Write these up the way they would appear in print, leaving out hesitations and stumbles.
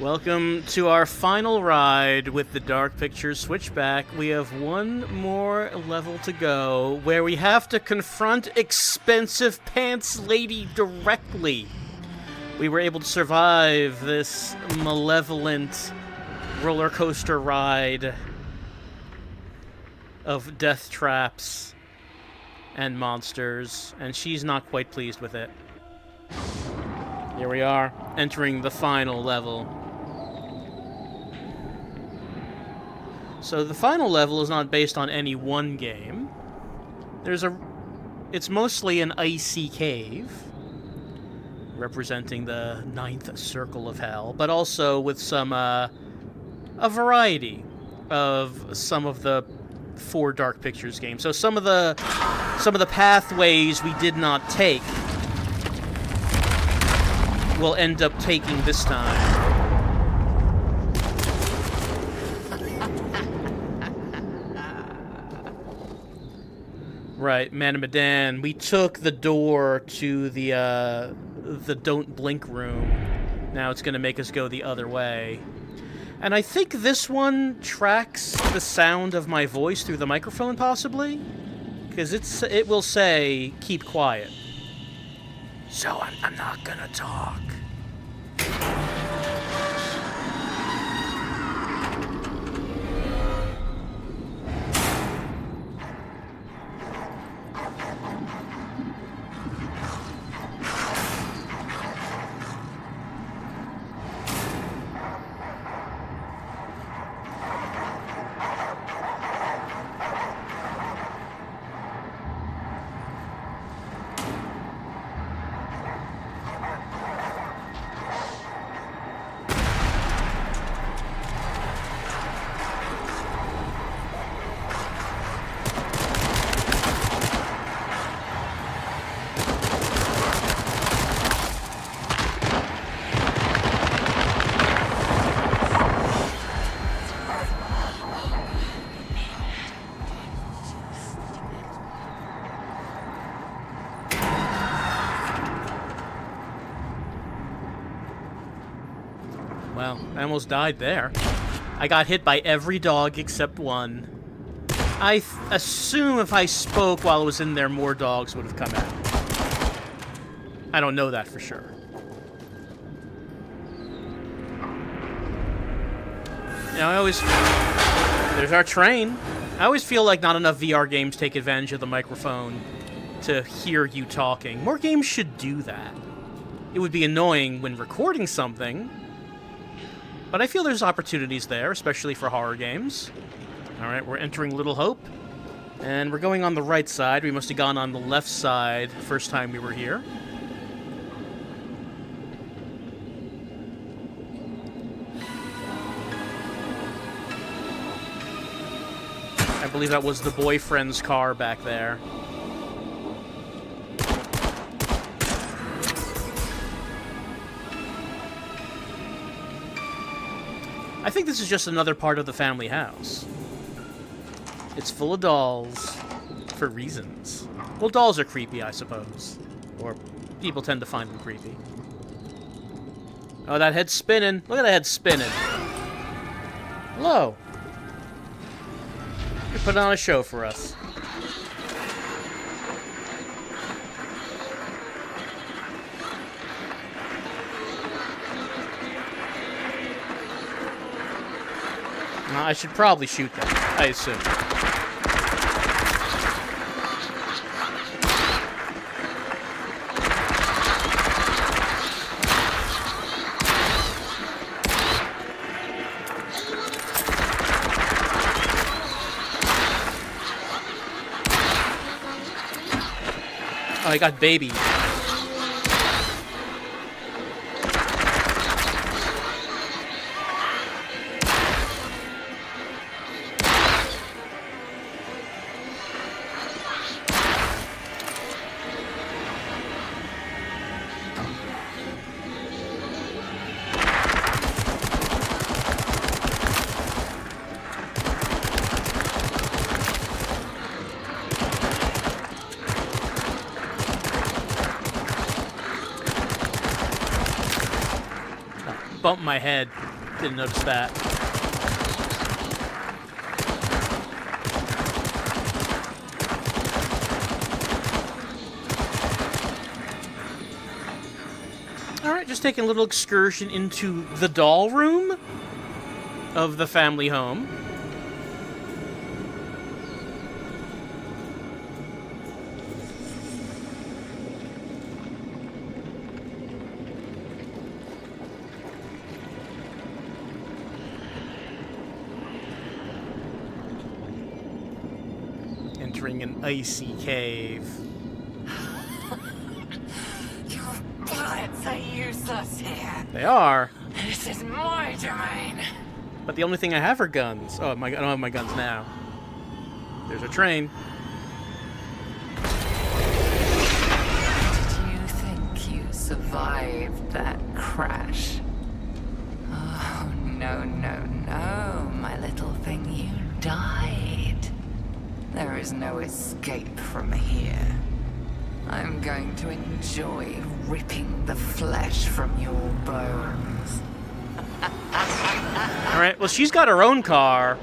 Welcome to our final ride with the Dark Pictures Switchback. We have one more level to go where we have to confront Expensive Pants Lady directly. We were able to survive this malevolent roller coaster ride of death traps and monsters, and she's not quite pleased with it. Here we are, entering the final level. So the final level is not based on any one game. It's mostly an icy cave, representing the ninth circle of hell, but also with some, a variety of some of the 4 Dark Pictures games. So some of the pathways we did not take we'll end up taking this time. Right, Man and Medan. We took the door to the Don't Blink room. Now it's going to make us go the other way. And I think this one tracks the sound of my voice through the microphone, possibly? Because it will say, keep quiet. So I'm not going to talk. Well, I almost died there. I got hit by every dog except one. I assume if I spoke while I was in there, more dogs would have come out. I don't know that for sure. You know, there's our train. I always feel like not enough VR games take advantage of the microphone to hear you talking. More games should do that. It would be annoying when recording something, but I feel there's opportunities there, especially for horror games. Alright, we're entering Little Hope, and we're going on the right side. We must have gone on the left side first time we were here. I believe that was the boyfriend's car back there. I think this is just another part of the family house. It's full of dolls for reasons. Well, dolls are creepy, I suppose. Or people tend to find them creepy. Oh, that head's spinning. Look at that head spinning. Hello. You're putting on a show for us. I should probably shoot them, I assume. Oh, I got baby. Bumped my head. Didn't notice that. Alright, just taking a little excursion into the doll room of the family home. Entering an icy cave. Bullets are useless here. They are. This is my domain. But the only thing I have are guns. Oh, I don't have my guns now. There's a train. Did you think you survived that crash? Oh, no, no, no, my little thing, you died. There is no escape from here. I'm going to enjoy ripping the flesh from your bones. Alright, well, she's got her own car.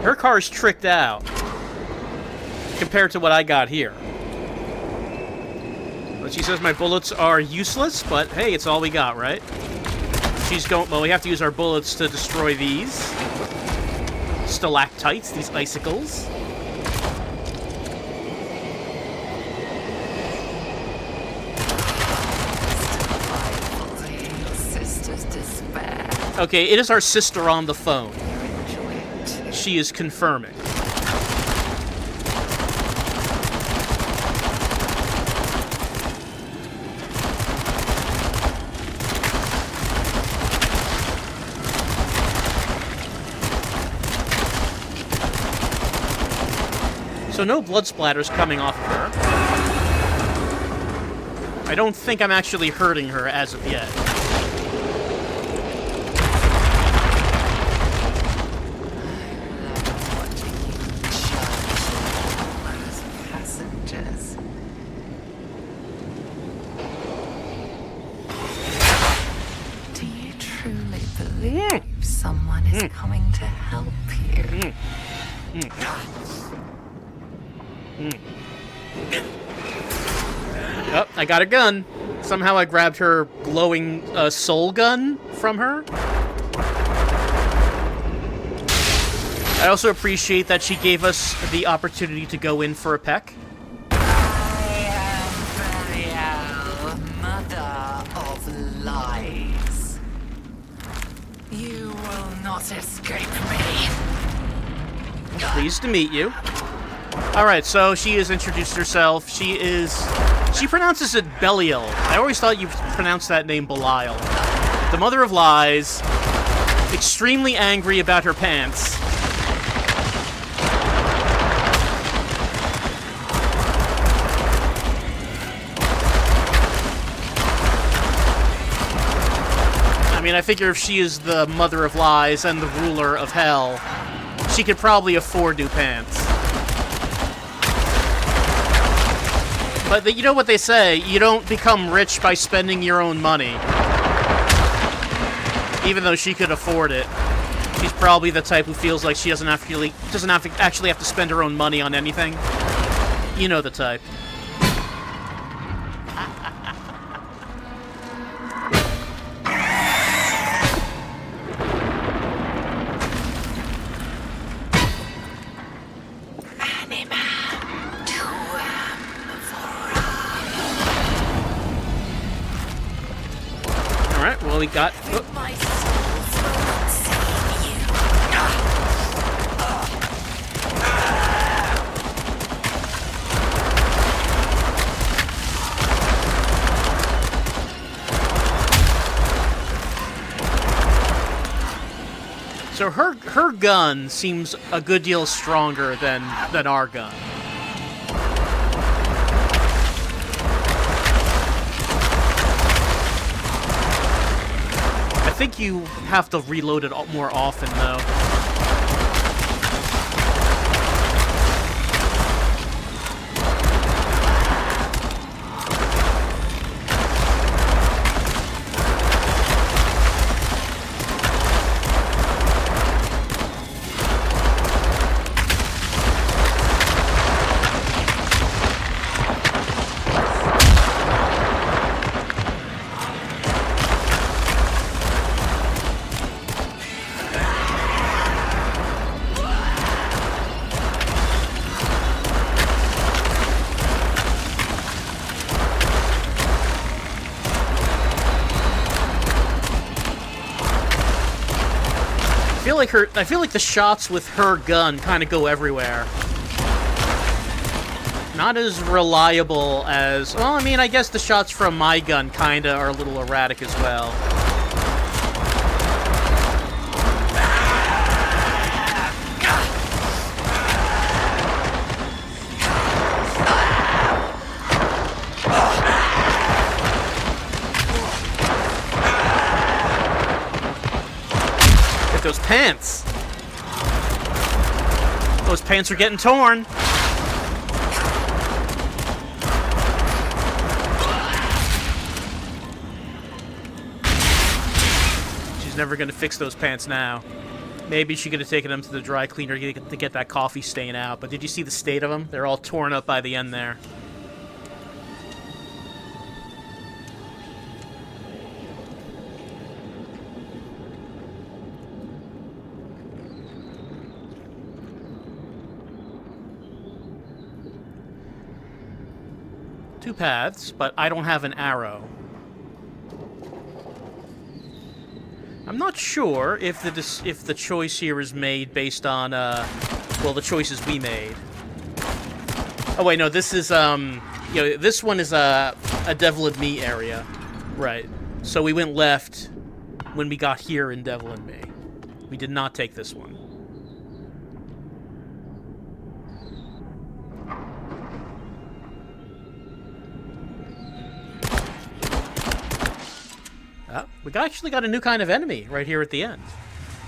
Her car's tricked out. Compared to what I got here. But she says my bullets are useless, but hey, it's all we got, right? She's going... Well, we have to use our bullets to destroy these stalactites, these icicles. Okay, it is our sister on the phone. She is confirming. So no blood splatters coming off of her. I don't think I'm actually hurting her as of yet. Someone is coming to help you. Oh, I got a gun. Somehow I grabbed her glowing soul gun from her. I also appreciate that she gave us the opportunity to go in for a peck. I am Belial, mother of lies. You will not escape me. Pleased to meet you. Alright, so she has introduced herself. She pronounces it Belial. I always thought you pronounced that name Belial. The mother of lies. Extremely angry about her pants. I mean, I figure if she is the mother of lies and the ruler of hell, she could probably afford new pants. But you know what they say, you don't become rich by spending your own money. Even though she could afford it. She's probably the type who feels like she doesn't actually have to spend her own money on anything. You know the type. Alright, well we got... Oh. So her gun seems a good deal stronger than our gun. I think you have to reload it more often, though. I feel like the shots with her gun kind of go everywhere. Not as reliable as... Well, I mean, I guess the shots from my gun kind of are a little erratic as well. Get those pants! Those pants are getting torn! Never gonna fix those pants now. Maybe she could have taken them to the dry cleaner to get that coffee stain out, but did you see the state of them? They're all torn up by the end there. Two paths, but I don't have an arrow. I'm not sure if the choice here is made based on, well, the choices we made. Oh, wait, no, this is, this one is a Devil and Me area. Right. So we went left when we got here in Devil and Me. We did not take this one. We actually got a new kind of enemy right here at the end.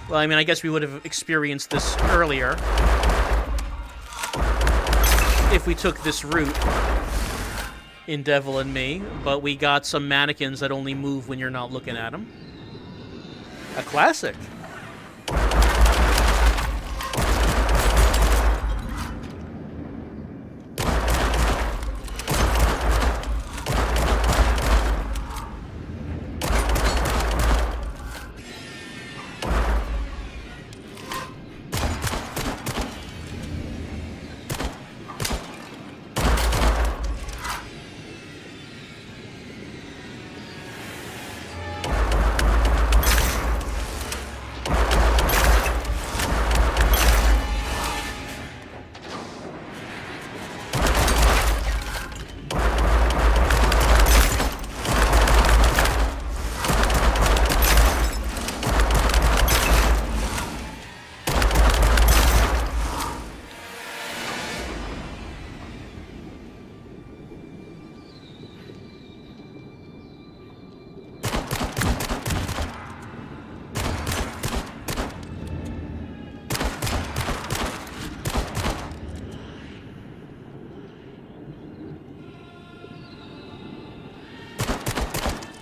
Well, I mean, I guess we would have experienced this earlier if we took this route in Devil and Me, but we got some mannequins that only move when you're not looking at them. A classic.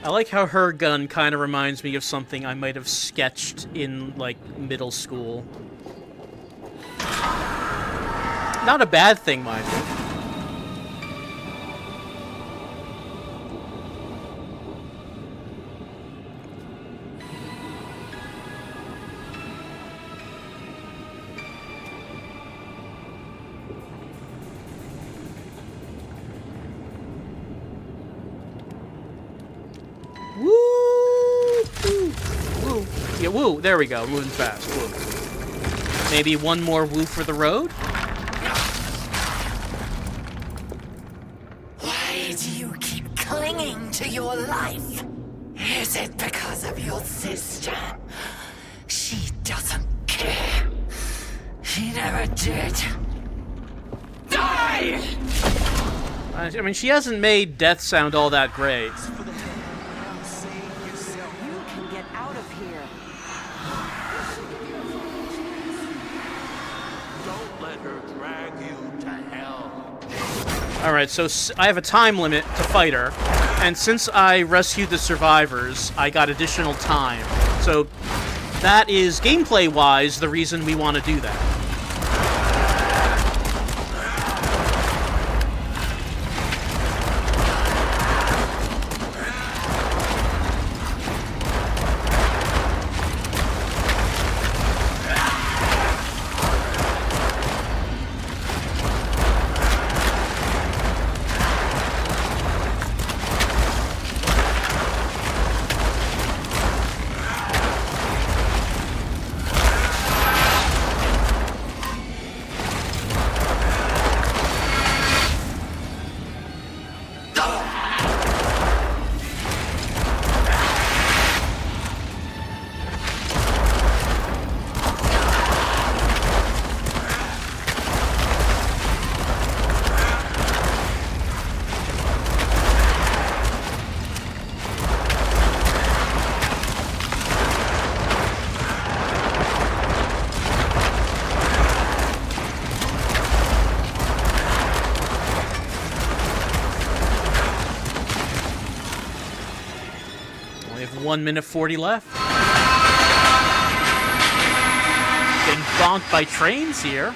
I like how her gun kind of reminds me of something I might have sketched in, like, middle school. Not a bad thing, mind you. Yeah, woo! There we go. Moving fast. Woo. Maybe one more woo for the road? Why do you keep clinging to your life? Is it because of your sister? She doesn't care. She never did. Die! I mean, she hasn't made death sound all that great. Alright, so I have a time limit to fight her, and since I rescued the survivors, I got additional time. So that is, gameplay-wise, the reason we want to do that. 1 minute 40 left. Getting bonked by trains here.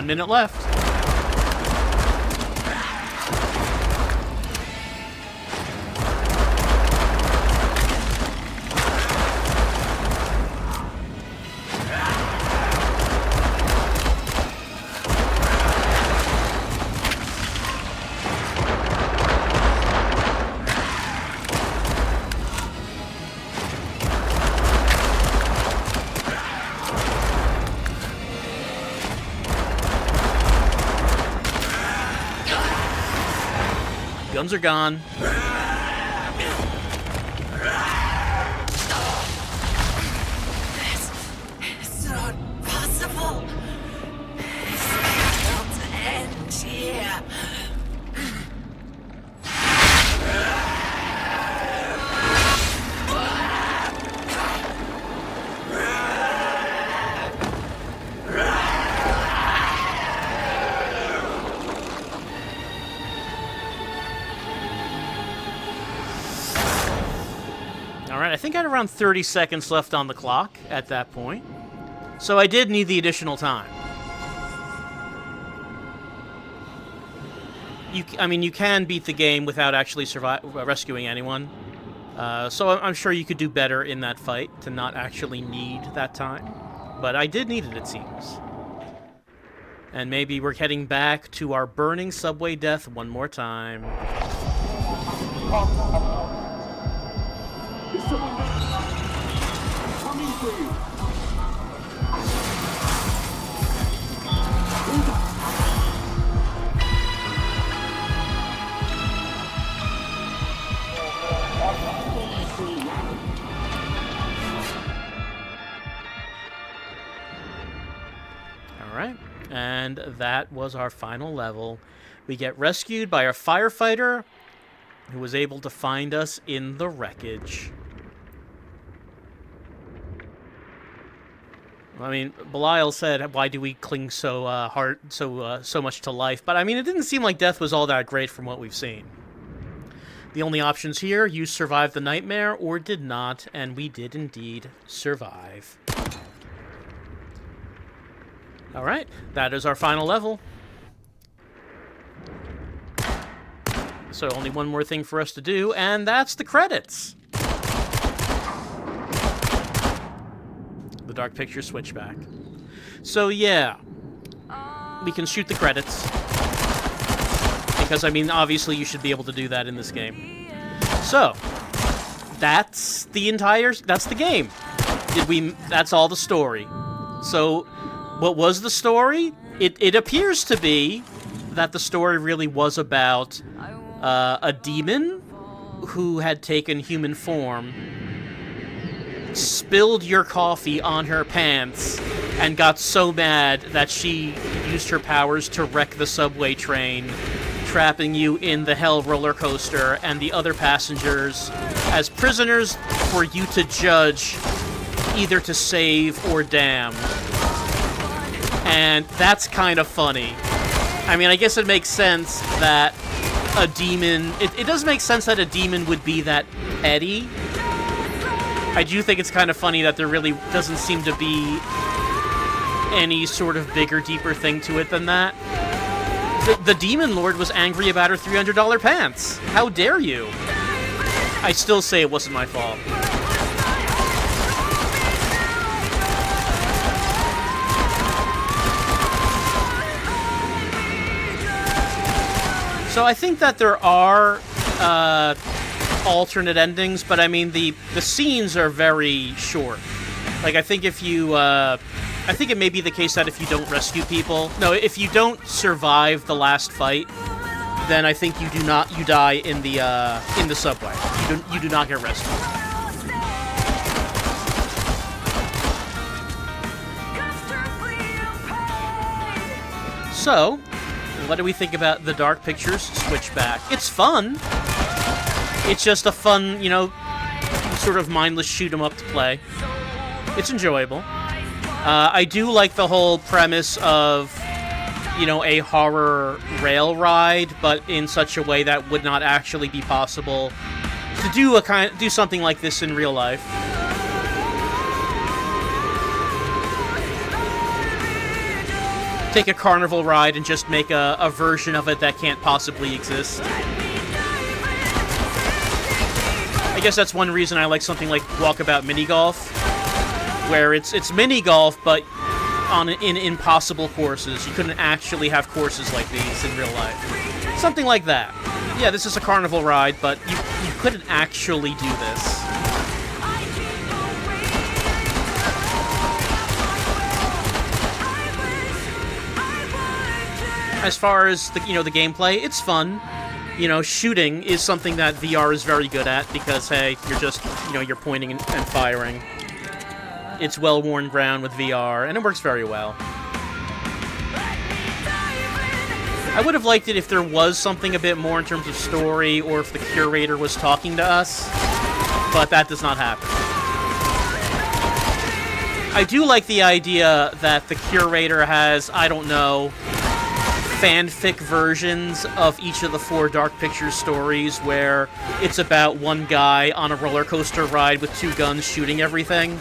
Minute left. Guns are gone. It's not possible. This cannot end here. Alright, I think I had around 30 seconds left on the clock at that point. So I did need the additional time. You can beat the game without actually rescuing anyone. So I'm sure you could do better in that fight to not actually need that time. But I did need it, it seems. And maybe we're heading back to our burning subway death one more time. Coming for you. Alright, and that was our final level. We get rescued by a firefighter who was able to find us in the wreckage. I mean, Belial said, "Why do we cling so hard, so much to life?" But I mean, it didn't seem like death was all that great from what we've seen. The only options here: you survived the nightmare or did not, and we did indeed survive. All right, that is our final level. So only one more thing for us to do, and that's the credits. The Dark Picture Switchback. So yeah, we can shoot the credits. Because, I mean, obviously you should be able to do that in this game. So, that's the game. That's all the story. So, what was the story? It appears to be that the story really was about a demon who had taken human form, spilled your coffee on her pants, and got so mad that she used her powers to wreck the subway train, trapping you in the hell roller coaster and the other passengers as prisoners for you to judge, either to save or damn. And that's kind of funny. I mean, I guess it makes sense that a demon... It does make sense that a demon would be that petty. I do think it's kind of funny that there really doesn't seem to be any sort of bigger, deeper thing to it than that. The Demon Lord was angry about her $300 pants. How dare you? I still say it wasn't my fault. So I think that there are alternate endings, but I mean the scenes are very short. Like I think if you I think it may be the case that if you don't rescue people, no, if you don't survive the last fight, then I think you die in the subway. You do not get rescued. So, what do we think about the Dark Pictures Switchback? It's fun. It's just a fun, you know, sort of mindless shoot 'em up to play. It's enjoyable. I do like the whole premise of, you know, a horror rail ride, but in such a way that would not actually be possible to do something like this in real life. Take a carnival ride and just make a version of it that can't possibly exist. I guess that's one reason I like something like Walkabout Mini Golf, where it's mini golf, but in impossible courses. You couldn't actually have courses like these in real life. Something like that. Yeah, this is a carnival ride, but you couldn't actually do this. As far as the gameplay, it's fun. You know, shooting is something that VR is very good at because, hey, you're just, you're pointing and firing. It's well-worn ground with VR, and it works very well. I would have liked it if there was something a bit more in terms of story, or if the curator was talking to us, but that does not happen. I do like the idea that the curator has, I don't know, fanfic versions of each of the 4 Dark Pictures stories where it's about one guy on a roller coaster ride with 2 guns shooting everything.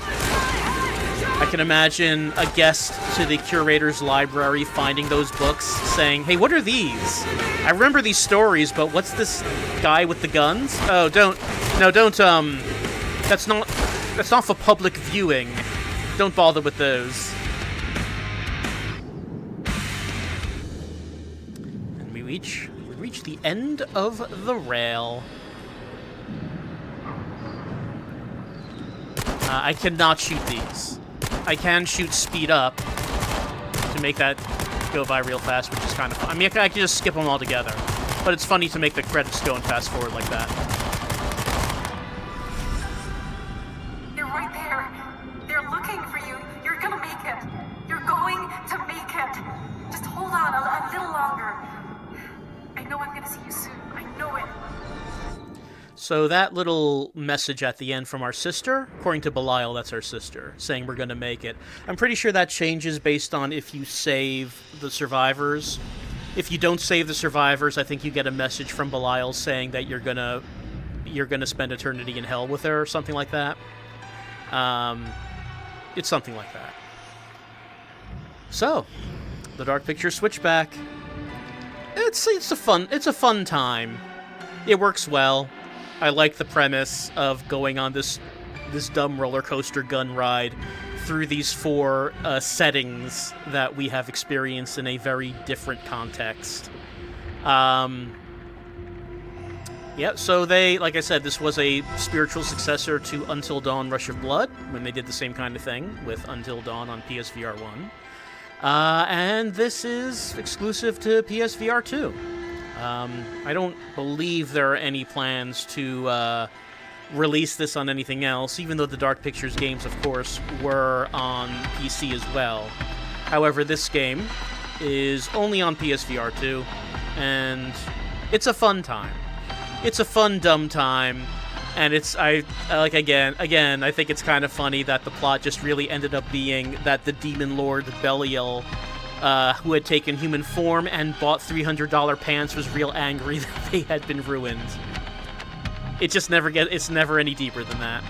I can imagine a guest to the curator's library finding those books saying, "Hey, what are these? I remember these stories, but what's this guy with the guns? Oh, don't, that's not for public viewing. Don't bother with those." We reach the end of the rail. I cannot shoot these. I can shoot speed up to make that go by real fast, which is kind of fun. I mean, I can just skip them all together, but it's funny to make the credits go and fast forward like that. They're right there. They're looking for you. You're gonna make it. You're going to make it. Just hold on a little longer. I know I'm gonna see you soon. I know it. So that little message at the end from our sister, according to Belial, that's our sister, saying we're gonna make it. I'm pretty sure that changes based on if you save the survivors. If you don't save the survivors, I think you get a message from Belial saying that you're gonna spend eternity in hell with her or something like that. It's something like that. So, the Dark Picture Switchback. It's a fun time. It works well. I like the premise of going on this dumb roller coaster gun ride through these 4 settings that we have experienced in a very different context. Yeah, so like I said, this was a spiritual successor to Until Dawn Rush of Blood, when they did the same kind of thing with Until Dawn on PSVR 1. And this is exclusive to PSVR 2. I don't believe there are any plans to release this on anything else, even though the Dark Pictures games, of course, were on PC as well. However, this game is only on PSVR 2, and it's a fun time. It's a fun, dumb time, and I think it's kind of funny that the plot just really ended up being that the demon lord Belial, who had taken human form and bought $300 pants, was real angry that they had been ruined. It's never any deeper than that.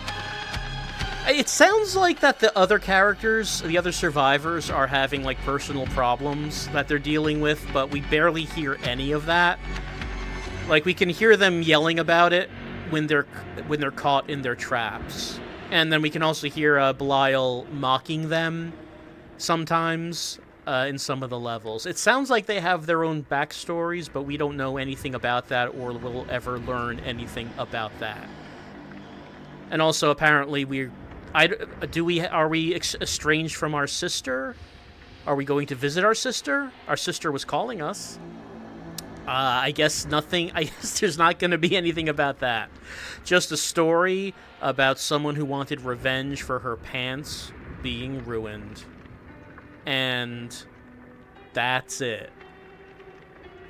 It sounds like that the other characters, the other survivors, are having like personal problems that they're dealing with, but we barely hear any of that. Like, we can hear them yelling about it when they're caught in their traps. And then we can also hear Belial mocking them sometimes in some of the levels. It sounds like they have their own backstories, but we don't know anything about that or will ever learn anything about that. And also, apparently, are we estranged from our sister? Are we going to visit our sister? Our sister was calling us. I guess nothing. I guess there's not going to be anything about that. Just a story about someone who wanted revenge for her pants being ruined. And that's it.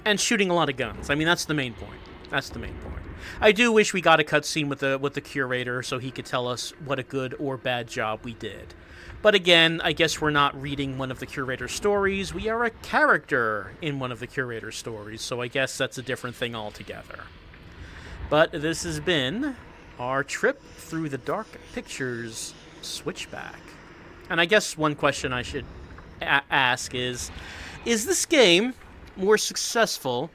And shooting a lot of guns. I mean, that's the main point. That's the main point. I do wish we got a cutscene with the curator so he could tell us what a good or bad job we did. But again, I guess we're not reading one of the curator's stories. We are a character in one of the curator's stories, so I guess that's a different thing altogether. But this has been our trip through the Dark Pictures Switchback. And I guess one question I should ask is this game more successful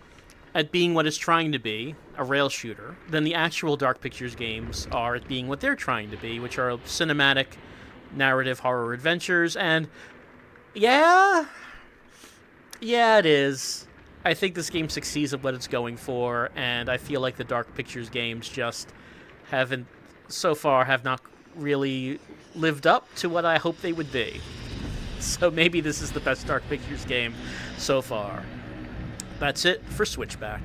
at being what it's trying to be, a rail shooter, than the actual Dark Pictures games are at being what they're trying to be, which are cinematic narrative horror adventures? And yeah, it is. I think this game succeeds at what it's going for, and I feel like the Dark Pictures games just have not really lived up to what I hope they would be. So maybe this is the best Dark Pictures game so far. That's it for Switchback.